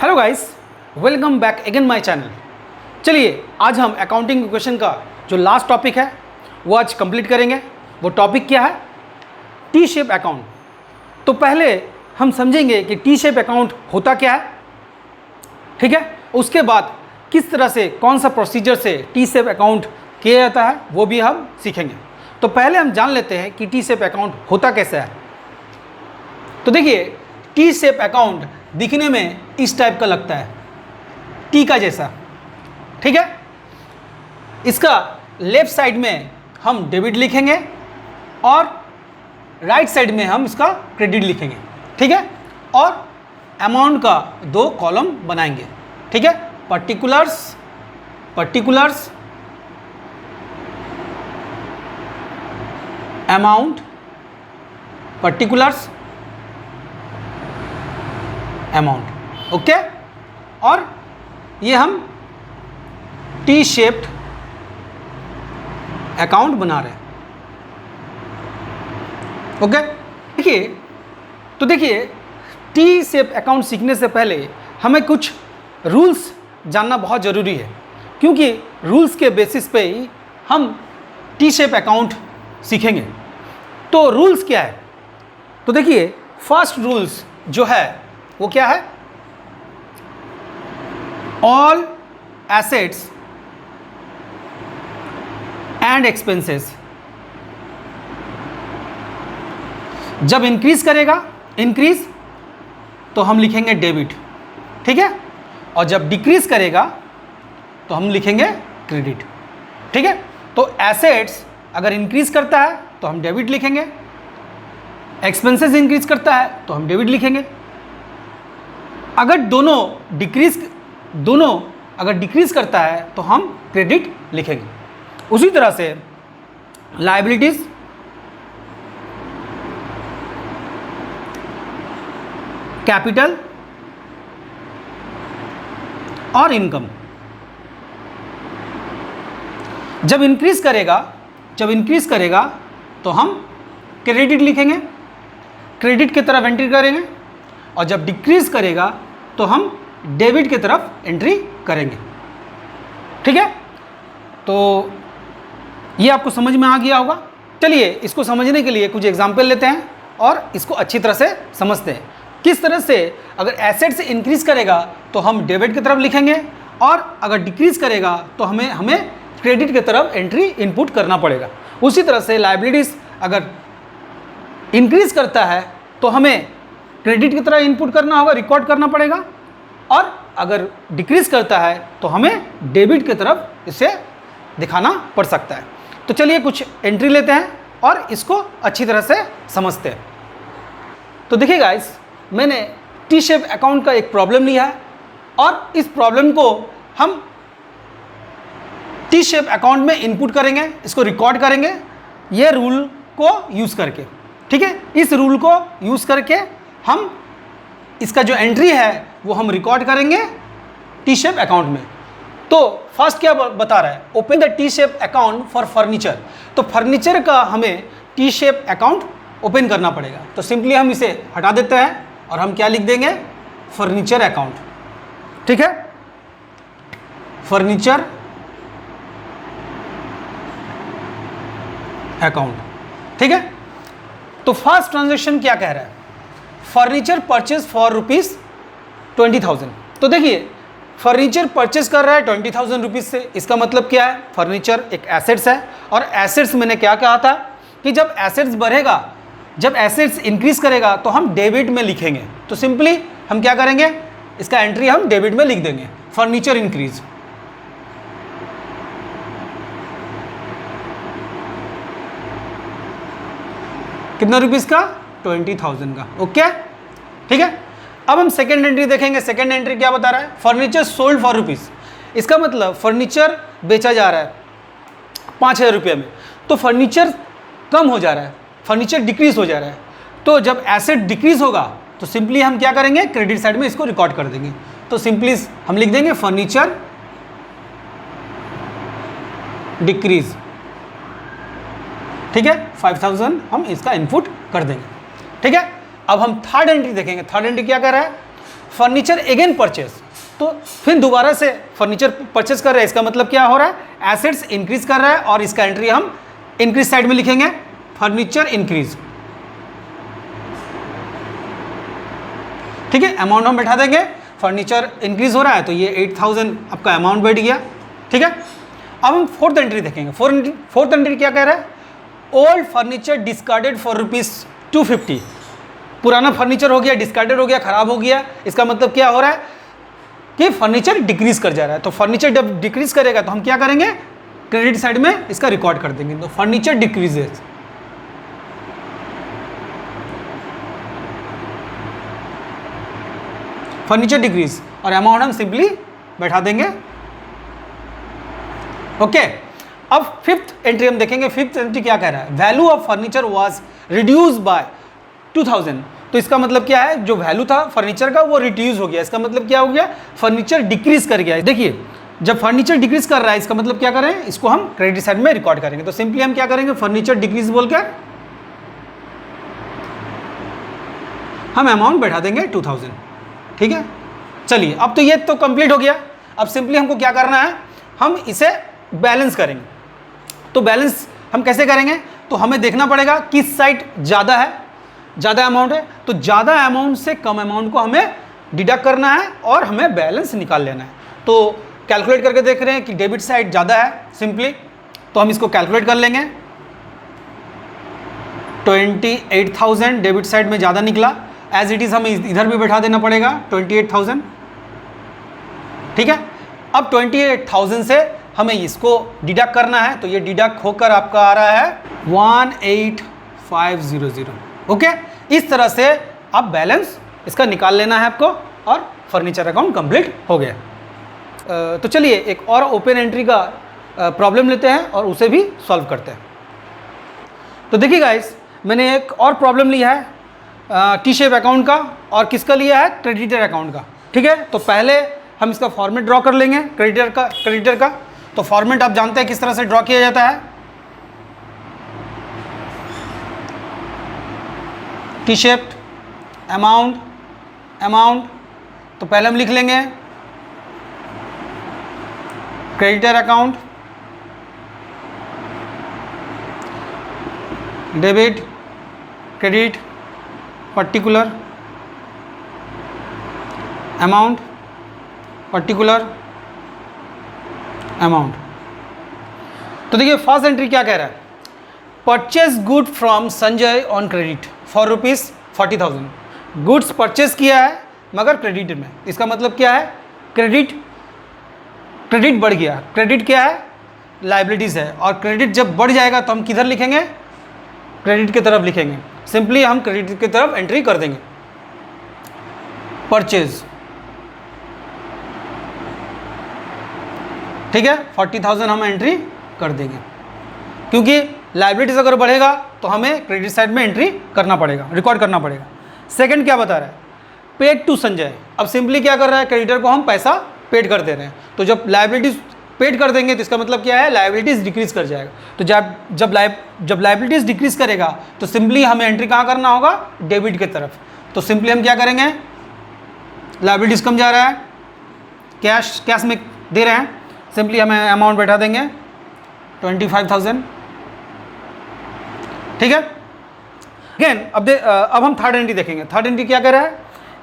Hello guys, welcome back again my channel. चलिए आज हम अकाउंटिंग इक्वेशन का जो लास्ट टॉपिक है वो आज कंप्लीट करेंगे। वो टॉपिक क्या है? T shape account. तो पहले हम समझेंगे कि टी शेप अकाउंट होता क्या है, ठीक है। उसके बाद किस तरह से, कौन सा प्रोसीजर से टी शेप अकाउंट किया जाता है वो भी हम सीखेंगे। तो पहले हम जान लेते हैं कि टी शेप अकाउंट होता कैसा है। तो देखिए, टी शेप अकाउंट दिखने में इस टाइप का लगता है, टी का जैसा, ठीक है। इसका लेफ्ट साइड में हम डेबिट लिखेंगे और राइट साइड में हम इसका क्रेडिट लिखेंगे, ठीक है। और अमाउंट का दो कॉलम बनाएंगे, ठीक है। Particulars amount, particulars amount, okay. और ये हम टी शेप्ड अकाउंट बना रहे हैं, ओके। देखिए टी शेप अकाउंट सीखने से पहले हमें कुछ रूल्स जानना बहुत ज़रूरी है, क्योंकि रूल्स के बेसिस पे ही हम टी शेप अकाउंट सीखेंगे। तो रूल्स क्या है? तो देखिए, फर्स्ट रूल्स जो है वो क्या है? ऑल एसेट्स एंड एक्सपेंसेस जब इंक्रीज करेगा, इंक्रीज, तो हम लिखेंगे डेबिट, ठीक है। और जब डिक्रीज करेगा तो हम लिखेंगे क्रेडिट, ठीक है। तो एसेट्स अगर इंक्रीज करता है तो हम डेबिट लिखेंगे, एक्सपेंसेस इंक्रीज करता है तो हम डेबिट लिखेंगे। अगर दोनों डिक्रीज करता है तो हम क्रेडिट लिखेंगे। उसी तरह से लायबिलिटीज, कैपिटल और इनकम जब इंक्रीज करेगा तो हम क्रेडिट लिखेंगे, क्रेडिट की तरफ एंट्री करेंगे। और जब डिक्रीज करेगा तो हम डेबिट की तरफ एंट्री करेंगे, ठीक है। तो ये आपको समझ में आ गया होगा। चलिए इसको समझने के लिए कुछ एग्जाम्पल लेते हैं और इसको अच्छी तरह से समझते हैं। किस तरह से अगर एसेट से इंक्रीज करेगा तो हम डेबिट की तरफ लिखेंगे, और अगर डिक्रीज करेगा तो हमें क्रेडिट की तरफ एंट्री इनपुट करना पड़ेगा। उसी तरह से लायबिलिटीज अगर इंक्रीज करता है तो हमें क्रेडिट की तरह इनपुट करना होगा, रिकॉर्ड करना पड़ेगा। और अगर डिक्रीज करता है तो हमें डेबिट की तरफ इसे दिखाना पड़ सकता है। तो चलिए कुछ एंट्री लेते हैं और इसको अच्छी तरह से समझते हैं। तो देखिए गाइस, मैंने टी शेप अकाउंट का एक प्रॉब्लम लिया है और इस प्रॉब्लम को हम टी शेप अकाउंट में इनपुट करेंगे, इसको रिकॉर्ड करेंगे ये रूल को यूज़ करके, ठीक है। इस रूल को यूज़ करके हम इसका जो एंट्री है वो हम रिकॉर्ड करेंगे टी शेप अकाउंट में। तो फर्स्ट क्या बता रहा है? Open the T shape account for furniture. तो फर्नीचर का हमें टी शेप अकाउंट ओपन करना पड़ेगा। तो सिंपली हम इसे हटा देते हैं और हम क्या लिख देंगे? फर्नीचर अकाउंट, ठीक है। फर्नीचर अकाउंट, ठीक है। तो फर्स्ट ट्रांजैक्शन क्या कह रहा है? Furniture purchase for ₹20,000। तो देखिए, फर्नीचर परचेज कर रहा है 20,000 रुपीज़ से। इसका मतलब क्या है? फर्नीचर एक एसेट्स है, और एसेट्स मैंने क्या कहा था कि जब एसेट्स बढ़ेगा, जब एसेट्स इंक्रीज करेगा तो हम डेबिट में लिखेंगे। तो सिंपली हम क्या करेंगे? इसका एंट्री हम डेबिट में लिख देंगे, फर्नीचर इंक्रीज। कितना रुपीस का? 20,000 का, ओके, ठीक है। अब हम सेकेंड एंट्री देखेंगे। सेकेंड एंट्री क्या बता रहा है? Furniture sold for rupees. इसका मतलब फर्नीचर बेचा जा रहा है 5,000 रुपये में, तो फर्नीचर कम हो जा रहा है, फर्नीचर डिक्रीज हो जा रहा है। तो जब एसेट डिक्रीज होगा तो सिंपली हम क्या करेंगे? क्रेडिट साइड में इसको रिकॉर्ड कर देंगे। तो सिंपली हम लिख देंगे फर्नीचर डिक्रीज, ठीक है। 5,000 हम इसका इनपुट कर देंगे, ठीक है। अब हम थर्ड एंट्री देखेंगे। थर्ड एंट्री क्या कर रहा है? फर्नीचर अगेन परचेज, तो फिर दोबारा से फर्नीचर परचेज कर रहे हैं, इसका मतलब क्या हो रहा है, एसेट्स इंक्रीज कर रहा है और इसका एंट्री हम इंक्रीज साइड में लिखेंगे, फर्नीचर इंक्रीज। ठीक है, अमाउंट हम बैठा देंगे, फर्नीचर इंक्रीज हो रहा है तो ये 8000 आपका अमाउंट बैठ गया। ठीक है, अब हम फोर्थ एंट्री देखेंगे। फोर्थ एंट्री क्या कह रहा है, ओल्ड फर्नीचर डिस्कार्डेड फॉर ₹250। पुराना फर्नीचर हो गया, डिस्कार्डेड हो गया, खराब हो गया, इसका मतलब क्या हो रहा है कि फर्नीचर डिक्रीज कर जा रहा है। तो फर्नीचर जब डिक्रीज करेगा तो हम क्या करेंगे, क्रेडिट साइड में इसका रिकॉर्ड कर देंगे, तो फर्नीचर डिक्रीजेज। फर्नीचर डिक्रीज और अमाउंट हम सिंपली बैठा देंगे। ओके, अब फिफ्थ एंट्री हम देखेंगे। फिफ्थ एंट्री क्या कह रहा है, value of furniture was reduce by 2000। तो इसका मतलब क्या है, जो वैल्यू था फर्नीचर का वो रिड्यूस हो गया, इसका मतलब क्या हो गया, फर्नीचर डिक्रीज कर गया। देखिए जब फर्नीचर डिक्रीज कर रहा है इसका मतलब क्या करें, इसको हम क्रेडिट साइड में रिकॉर्ड करेंगे। तो सिंपली हम क्या करेंगे, फर्नीचर डिक्रीज बोलकर हम अमाउंट बैठा देंगे 2000। ठीक है, चलिए अब तो ये तो कंप्लीट हो गया। अब सिंपली हमको क्या करना है, हम इसे बैलेंस करेंगे। तो बैलेंस हम कैसे करेंगे, तो हमें देखना पड़ेगा किस साइड ज़्यादा है, ज़्यादा अमाउंट है, तो ज़्यादा अमाउंट से कम अमाउंट को हमें डिडक्ट करना है और हमें बैलेंस निकाल लेना है। तो कैलकुलेट करके देख रहे हैं कि डेबिट साइड ज़्यादा है सिंपली, तो हम इसको कैलकुलेट कर लेंगे। 28,000 डेबिट साइड में ज़्यादा निकला, एज इट इज़ हमें इधर भी बैठा देना पड़ेगा 28,000। ठीक है, अब 28,000 से हमें इसको डिडक्ट करना है, तो ये डिडक्ट होकर आपका आ रहा है 18,500। ओके, इस तरह से आप बैलेंस इसका निकाल लेना है आपको और फर्नीचर अकाउंट कंप्लीट हो गया। तो चलिए एक और ओपन एंट्री का प्रॉब्लम लेते हैं और उसे भी सॉल्व करते हैं। तो देखिए गाइस, मैंने एक और प्रॉब्लम लिया है टी शेप अकाउंट का और किसका लिया है, क्रेडिटर अकाउंट का। ठीक है, तो पहले हम इसका फॉर्मेट ड्रॉ कर लेंगे क्रेडिटर का। तो फॉर्मेट आप जानते हैं किस तरह से ड्रॉ किया जाता है, टी शेप्ड अमाउंट। तो पहले हम लिख लेंगे creditor account, debit credit particular amount तो देखिए फर्स्ट एंट्री क्या कह रहा है, purchase good from Sanjay on credit for ₹40,000। Goods purchase किया है मगर क्रेडिट में, इसका मतलब क्या है, क्रेडिट बढ़ गया। क्रेडिट क्या है, लाइबिलिटीज़ है, और क्रेडिट जब बढ़ जाएगा तो हम किधर लिखेंगे, क्रेडिट की तरफ लिखेंगे। सिंपली हम क्रेडिट की तरफ एंट्री कर देंगे, परचेज। ठीक है, 40,000 हम एंट्री कर देंगे, क्योंकि लाइबिलिटीज अगर बढ़ेगा तो हमें क्रेडिट साइड में एंट्री करना पड़ेगा, रिकॉर्ड करना पड़ेगा। सेकंड क्या बता रहा है, पेड टू संजय। अब सिंपली क्या कर रहा है, क्रेडिटर को हम पैसा पेड कर दे रहे हैं। तो जब लाइबिलिटीज पेड कर देंगे तो इसका मतलब क्या है, लाइबिलिटीज डिक्रीज कर जाएगा। तो जब लाइबिलिटीज डिक्रीज करेगा तो सिंपली हमें एंट्री कहाँ करना होगा, डेबिट की तरफ। तो सिंपली हम क्या करेंगे, लाइबिलिटीज कम जा रहा है, कैश में दे रहे हैं, सिंपली हमें अमाउंट बैठा देंगे 25,000। ठीक है, अगेन अब हम थर्ड एंट्री देखेंगे। थर्ड एंट्री क्या कर रहा है,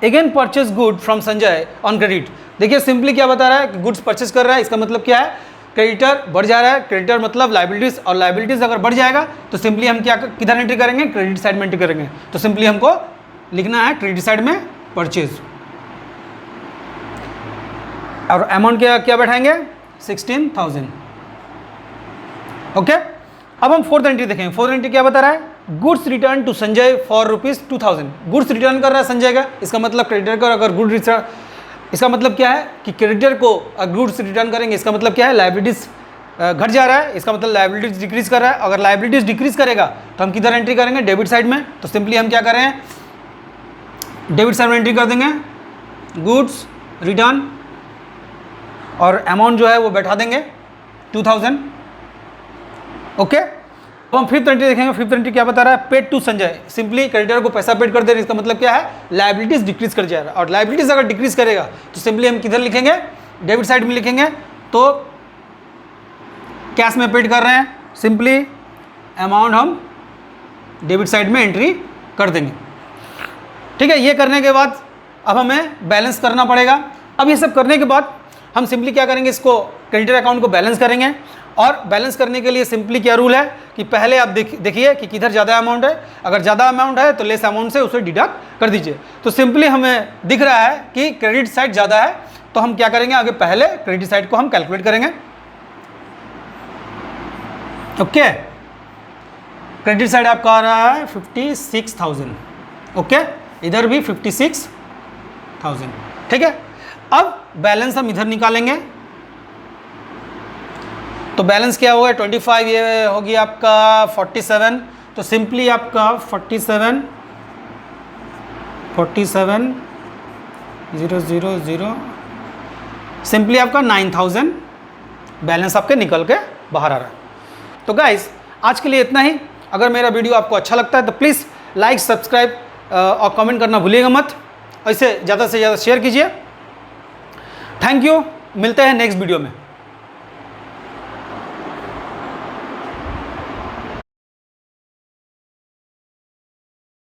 again purchase good from Sanjay on credit. देखिए सिंपली क्या बता रहा है कि गुड्स परचेज कर रहा है, इसका मतलब क्या है, क्रेडिटर बढ़ जा रहा है। क्रेडिटर मतलब लाइबिलिटीज, और लाइबिलिटीज अगर बढ़ जाएगा तो सिंपली हम क्या किधर एंट्री करेंगे, क्रेडिट साइड में एंट्री करेंगे। तो सिंपली हमको लिखना है क्रेडिट साइड में परचेज, और अमाउंट क्या बैठाएंगे, 16,000। ओके, अब हम फोर्थ एंट्री देखेंगे। फोर्थ एंट्री क्या बता रहा है, goods return to Sanjay for ₹2,000। Goods return कर रहा है संजय का, इसका मतलब क्रेडिटर का अगर गुड रिटर्न, इसका मतलब क्या है कि क्रेडिटर को गुड्स रिटर्न करेंगे, इसका मतलब क्या है, लाइबिलिटीज घट जा रहा है, इसका मतलब लाइबिलिटीज डिक्रीज कर रहा है। अगर लाइबिलिटीज डिक्रीज करेगा तो हम किधर एंट्री करेंगे, डेबिट साइड में। तो सिंपली हम क्या करें, डेबिट साइड में एंट्री कर देंगे, गुड्स रिटर्न, और अमाउंट जो है वो बैठा देंगे 2,000। ओके, अब हम फिफ्थ एंट्री देखेंगे। फिफ्थ एंट्री क्या बता रहा है, paid to Sanjay. Simply creditor को पैसा पेड कर दे रहे, इसका मतलब क्या है, लायबिलिटीज डिक्रीज कर जाएगा। और लायबिलिटीज अगर डिक्रीज करेगा तो सिंपली हम किधर लिखेंगे, डेबिट साइड में लिखेंगे। तो कैश में पेड कर रहे हैं, सिंपली अमाउंट हम डेबिट साइड में एंट्री कर देंगे। ठीक है, ये करने के बाद अब हमें बैलेंस करना पड़ेगा। अब ये सब करने के बाद हम सिंपली क्या करेंगे, इसको क्रेडिटर अकाउंट को बैलेंस करेंगे। और बैलेंस करने के लिए सिंपली क्या रूल है कि पहले आप देखिए कि किधर ज़्यादा अमाउंट है। अगर ज़्यादा अमाउंट है तो लेस अमाउंट से उसे डिडक्ट कर दीजिए। तो सिंपली हमें दिख रहा है कि क्रेडिट साइड ज़्यादा है, तो हम क्या करेंगे, आगे पहले क्रेडिट साइड को हम कैलकुलेट करेंगे। ओके, क्रेडिट साइड आपका आ रहा है 56,000। ओके, इधर भी 56,000। ठीक है, अब बैलेंस हम इधर निकालेंगे। तो बैलेंस क्या होगा, 25, ये होगी आपका 47। तो सिंपली आपका 47 000 सिंपली आपका 9,000 बैलेंस आपके निकल के बाहर आ रहा है। तो गाइस आज के लिए इतना ही। अगर मेरा वीडियो आपको अच्छा लगता है तो प्लीज़ लाइक, सब्सक्राइब और कमेंट करना भूलिएगा मत। ऐसे ज़्यादा से ज़्यादा शेयर कीजिए। थैंक यू, मिलते हैं नेक्स्ट वीडियो में।